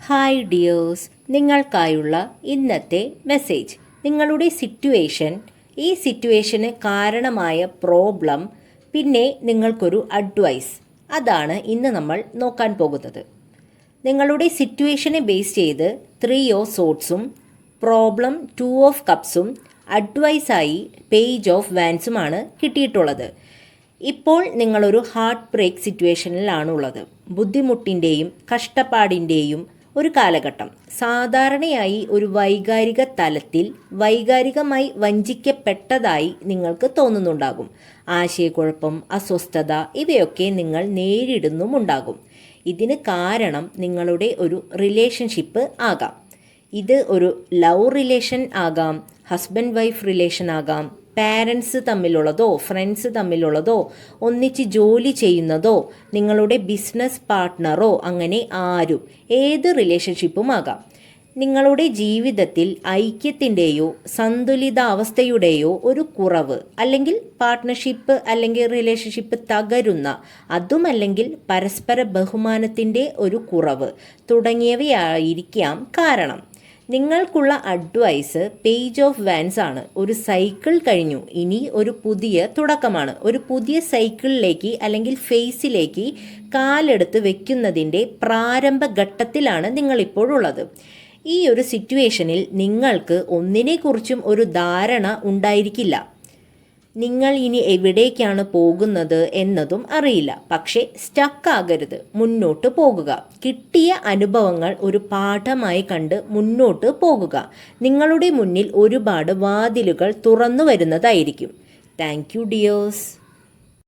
Hi dears, നിങ്ങൾക്കായുള്ള ഇന്നത്തെ message. നിങ്ങളുടെ situation, ഈ സിറ്റുവേഷന് കാരണമായ പ്രോബ്ലം, പിന്നെ നിങ്ങൾക്കൊരു അഡ്വൈസ്, അതാണ് ഇന്ന് നമ്മൾ നോക്കാൻ പോകുന്നത്. നിങ്ങളുടെ സിറ്റുവേഷനെ ബേസ് ചെയ്ത് 3 ഓഫ് സോട്ട്സും പ്രോബ്ലം 2 ഓഫ് കപ്സും അഡ്വൈസായി പേജ് ഓഫ് വാൻസുമാണ് കിട്ടിയിട്ടുള്ളത്. ഇപ്പോൾ നിങ്ങളൊരു ഹാർട്ട് ബ്രേക്ക് സിറ്റുവേഷനിലാണുള്ളത്. ബുദ്ധിമുട്ടിൻ്റെയും കഷ്ടപ്പാടിൻ്റെയും ഒരു കാലഘട്ടം. സാധാരണയായി ഒരു വൈകാരിക തലത്തിൽ വൈകാരികമായി വഞ്ചിക്കപ്പെട്ടതായി നിങ്ങൾക്ക് തോന്നുന്നുണ്ടാകും. ആശയക്കുഴപ്പം, അസ്വസ്ഥത ഇവയൊക്കെ നിങ്ങൾ നേരിടുന്നുമുണ്ടാകും. ഇതിന് കാരണം നിങ്ങളുടെ ഒരു റിലേഷൻഷിപ്പ് ആകാം. ഇത് ഒരു ലവ് റിലേഷൻ ആകാം, ഹസ്ബൻഡ് വൈഫ് റിലേഷൻ ആകാം, പാരൻസ് തമ്മിലുള്ളതോ ഫ്രണ്ട്സ് തമ്മിലുള്ളതോ, ഒന്നിച്ച് ജോലി ചെയ്യുന്നതോ, നിങ്ങളുടെ ബിസിനസ് പാർട്ട്ണറോ, അങ്ങനെ ആരും ഏത് റിലേഷൻഷിപ്പും ആകാം. നിങ്ങളുടെ ജീവിതത്തിൽ ഐക്യത്തിൻ്റെയോ സന്തുലിതാവസ്ഥയുടെയോ ഒരു കുറവ്, അല്ലെങ്കിൽ പാർട്ട്ണർഷിപ്പ് അല്ലെങ്കിൽ റിലേഷൻഷിപ്പ് തകരുന്ന, അതുമല്ലെങ്കിൽ പരസ്പര ബഹുമാനത്തിൻ്റെ ഒരു കുറവ് തുടങ്ങിയവയായിരിക്കാം കാരണം. നിങ്ങൾക്കുള്ള അഡ്വൈസ് പേജ് ഓഫ് വാൻസ് ആണ്. ഒരു സൈക്കിൾ കഴിഞ്ഞു, ഇനി ഒരു പുതിയ തുടക്കമാണ്. ഒരു പുതിയ സൈക്കിളിലേക്ക് അല്ലെങ്കിൽ ഫേസിലേക്ക് കാലെടുത്ത് വെക്കുന്നതിൻ്റെ പ്രാരംഭ ഘട്ടത്തിലാണ് നിങ്ങളിപ്പോഴുള്ളത്. ഈ ഒരു സിറ്റുവേഷനിൽ നിങ്ങൾക്ക് ഒന്നിനെക്കുറിച്ചും ഒരു ധാരണ ഉണ്ടായിരിക്കില്ല. നിങ്ങൾ ഇനി എവിടേക്കാണ് പോകുന്നത് എന്നതും അറിയില്ല. പക്ഷേ സ്റ്റക്കാകരുത്, മുന്നോട്ട് പോകുക. കിട്ടിയ അനുഭവങ്ങൾ ഒരു പാഠമായി കണ്ട് മുന്നോട്ട് പോകുക. നിങ്ങളുടെ മുന്നിൽ ഒരുപാട് വാതിലുകൾ തുറന്നു വരുന്നതായിരിക്കും. Thank you dears.